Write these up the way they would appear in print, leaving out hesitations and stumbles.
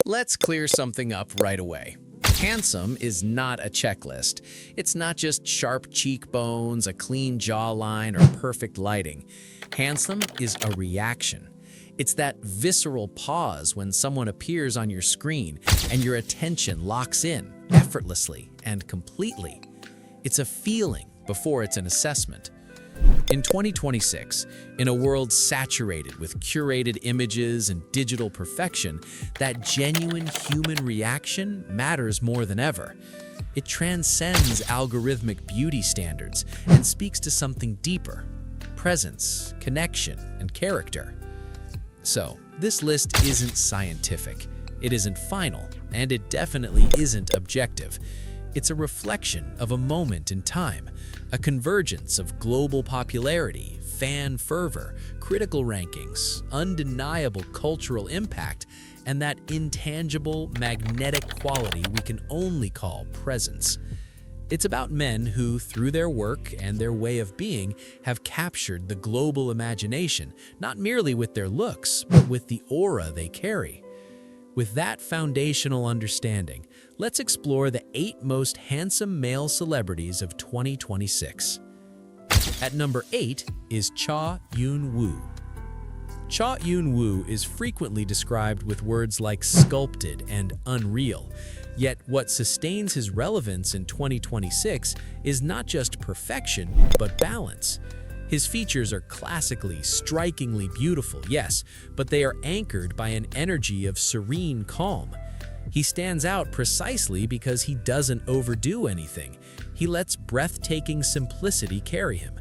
Let's clear something up right away. Handsome is not a checklist. It's not just sharp cheekbones, a clean jawline, or perfect lighting. Handsome is a reaction. It's that visceral pause when someone appears on your screen and your attention locks in effortlessly and completely. It's a feeling before it's an assessment. In 2026, in a world saturated with curated images and digital perfection, that genuine human reaction matters more than ever. It transcends algorithmic beauty standards and speaks to something deeper: presence, connection, and character. So, this list isn't scientific, it isn't final, and it definitely isn't objective. It's a reflection of a moment in time, a convergence of global popularity, fan fervor, critical rankings, undeniable cultural impact, and that intangible, magnetic quality we can only call presence. It's about men who, through their work and their way of being, have captured the global imagination, not merely with their looks, but with the aura they carry. With that foundational understanding, let's explore the 8 most handsome male celebrities of 2026. At number 8 is Cha Eun-woo. Cha Eun-woo is frequently described with words like sculpted and unreal. Yet what sustains his relevance in 2026 is not just perfection, but balance. His features are classically, strikingly beautiful, yes, but they are anchored by an energy of serene calm. He stands out precisely because he doesn't overdo anything. He lets breathtaking simplicity carry him.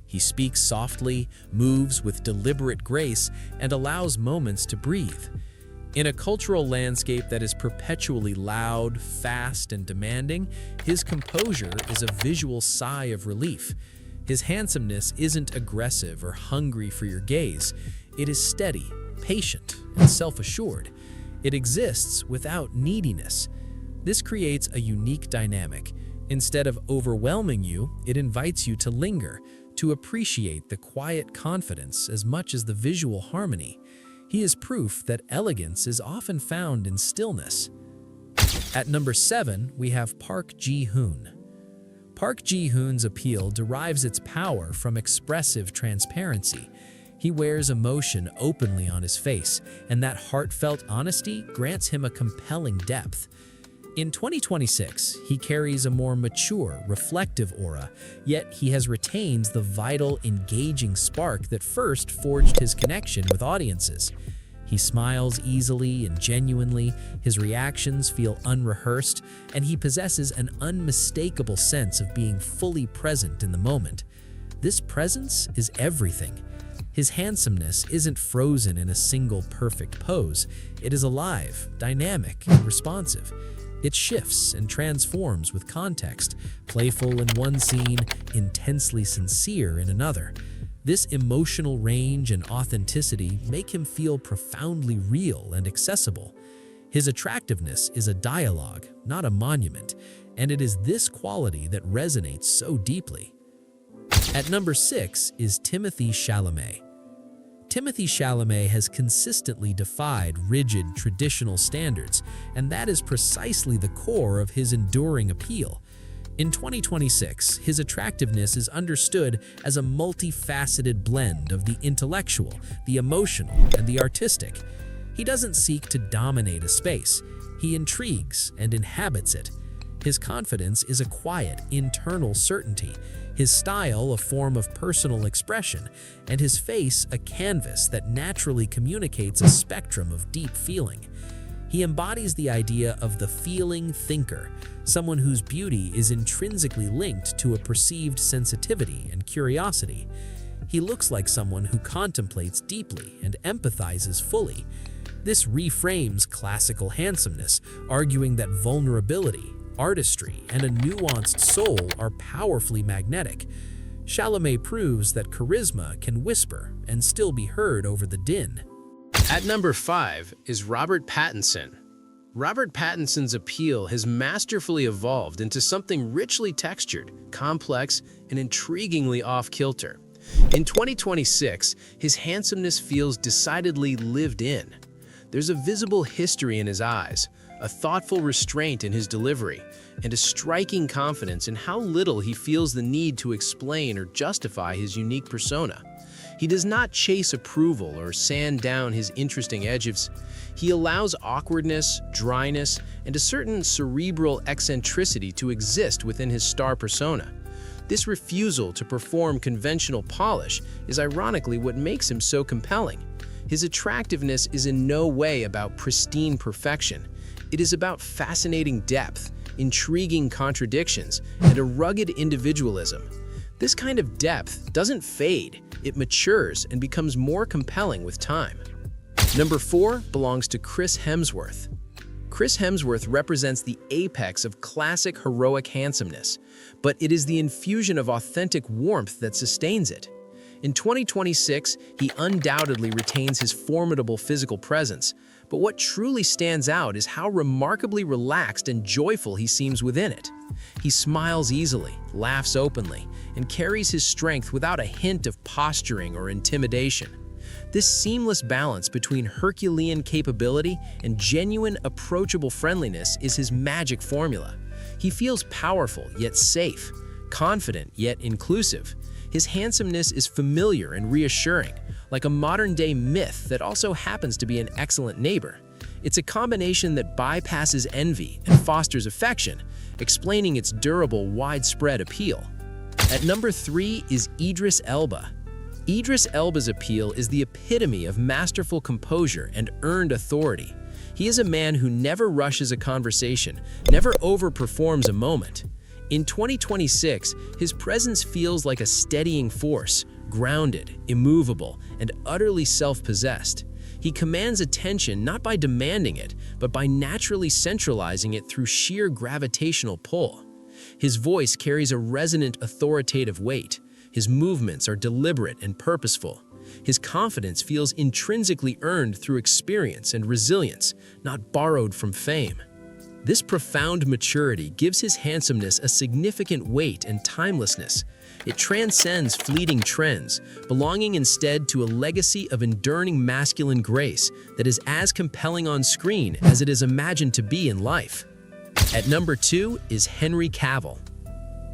He speaks softly, moves with deliberate grace, and allows moments to breathe. In a cultural landscape that is perpetually loud, fast, and demanding, his composure is a visual sigh of relief. His handsomeness isn't aggressive or hungry for your gaze. It is steady, patient, and self-assured. It exists without neediness. This creates a unique dynamic. Instead of overwhelming you, it invites you to linger, to appreciate the quiet confidence as much as the visual harmony. He is proof that elegance is often found in stillness. At number 7, we have Park Ji-hoon. Park Ji-hoon's appeal derives its power from expressive transparency. He wears emotion openly on his face, and that heartfelt honesty grants him a compelling depth. In 2026, he carries a more mature, reflective aura, yet he has retained the vital, engaging spark that first forged his connection with audiences. He smiles easily and genuinely, his reactions feel unrehearsed, and he possesses an unmistakable sense of being fully present in the moment. This presence is everything. His handsomeness isn't frozen in a single perfect pose. It is alive, dynamic, and responsive. It shifts and transforms with context, playful in one scene, intensely sincere in another. This emotional range and authenticity make him feel profoundly real and accessible. His attractiveness is a dialogue, not a monument, and it is this quality that resonates so deeply. At number 6 is Timothée Chalamet. Timothée Chalamet has consistently defied rigid, traditional standards, and that is precisely the core of his enduring appeal. In 2026, his attractiveness is understood as a multifaceted blend of the intellectual, the emotional, and the artistic. He doesn't seek to dominate a space. He intrigues and inhabits it. His confidence is a quiet, internal certainty, his style a form of personal expression, and his face a canvas that naturally communicates a spectrum of deep feeling. He embodies the idea of the feeling thinker, someone whose beauty is intrinsically linked to a perceived sensitivity and curiosity. He looks like someone who contemplates deeply and empathizes fully. This reframes classical handsomeness, arguing that vulnerability, artistry, and a nuanced soul are powerfully magnetic. Chalamet proves that charisma can whisper and still be heard over the din. At number 5 is Robert Pattinson. Robert Pattinson's appeal has masterfully evolved into something richly textured, complex, and intriguingly off-kilter. In 2026, his handsomeness feels decidedly lived in. There's a visible history in his eyes, a thoughtful restraint in his delivery, and a striking confidence in how little he feels the need to explain or justify his unique persona. He does not chase approval or sand down his interesting edges. He allows awkwardness, dryness, and a certain cerebral eccentricity to exist within his star persona. This refusal to perform conventional polish is ironically what makes him so compelling. His attractiveness is in no way about pristine perfection. It is about fascinating depth, intriguing contradictions, and a rugged individualism. This kind of depth doesn't fade, it matures and becomes more compelling with time. Number 4 belongs to Chris Hemsworth. Chris Hemsworth represents the apex of classic heroic handsomeness, but it is the infusion of authentic warmth that sustains it. In 2026, he undoubtedly retains his formidable physical presence, but what truly stands out is how remarkably relaxed and joyful he seems within it. He smiles easily, laughs openly, and carries his strength without a hint of posturing or intimidation. This seamless balance between Herculean capability and genuine, approachable friendliness is his magic formula. He feels powerful yet safe, confident yet inclusive. His handsomeness is familiar and reassuring, like a modern-day myth that also happens to be an excellent neighbor. It's a combination that bypasses envy and fosters affection, explaining its durable, widespread appeal. At number 3 is Idris Elba. Idris Elba's appeal is the epitome of masterful composure and earned authority. He is a man who never rushes a conversation, never overperforms a moment. In 2026, his presence feels like a steadying force, grounded, immovable, and utterly self-possessed. He commands attention not by demanding it, but by naturally centralizing it through sheer gravitational pull. His voice carries a resonant, authoritative weight. His movements are deliberate and purposeful. His confidence feels intrinsically earned through experience and resilience, not borrowed from fame. This profound maturity gives his handsomeness a significant weight and timelessness. It transcends fleeting trends, belonging instead to a legacy of enduring masculine grace that is as compelling on screen as it is imagined to be in life. At number 2 is Henry Cavill.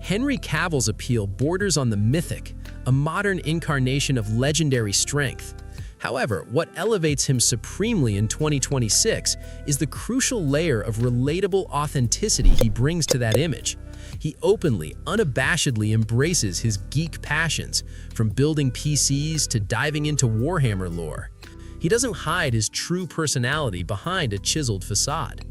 Henry Cavill's appeal borders on the mythic, a modern incarnation of legendary strength. However, what elevates him supremely in 2026 is the crucial layer of relatable authenticity he brings to that image. He openly, unabashedly embraces his geek passions, from building PCs to diving into Warhammer lore. He doesn't hide his true personality behind a chiseled facade.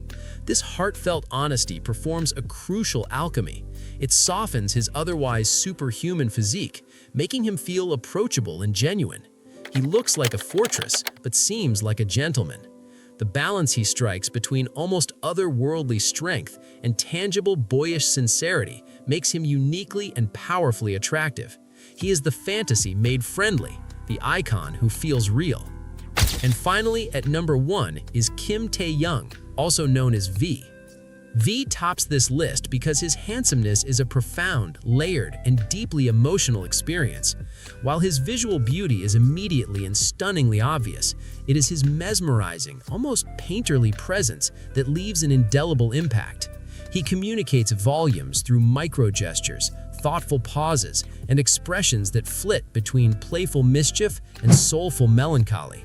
This heartfelt honesty performs a crucial alchemy. It softens his otherwise superhuman physique, making him feel approachable and genuine. He looks like a fortress, but seems like a gentleman. The balance he strikes between almost otherworldly strength and tangible boyish sincerity makes him uniquely and powerfully attractive. He is the fantasy made friendly, the icon who feels real. And finally, at number 1 is Kim Taehyung, also known as V. V tops this list because his handsomeness is a profound, layered, and deeply emotional experience. While his visual beauty is immediately and stunningly obvious, it is his mesmerizing, almost painterly presence that leaves an indelible impact. He communicates volumes through micro-gestures, thoughtful pauses, and expressions that flit between playful mischief and soulful melancholy.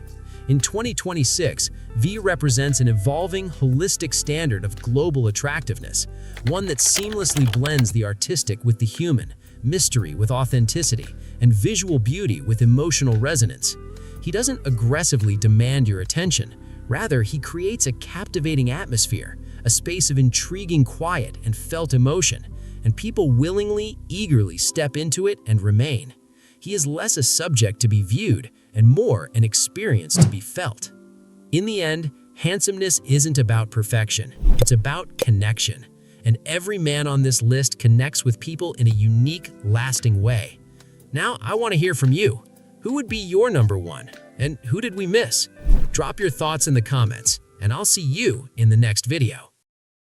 In 2026, V represents an evolving, holistic standard of global attractiveness, one that seamlessly blends the artistic with the human, mystery with authenticity, and visual beauty with emotional resonance. He doesn't aggressively demand your attention. Rather, he creates a captivating atmosphere, a space of intriguing quiet and felt emotion, and people willingly, eagerly step into it and remain. He is less a subject to be viewed and more an experience to be felt. In the end, handsomeness isn't about perfection, it's about connection. And every man on this list connects with people in a unique, lasting way. Now, I want to hear from you. Who would be your number 1? And who did we miss? Drop your thoughts in the comments, and I'll see you in the next video.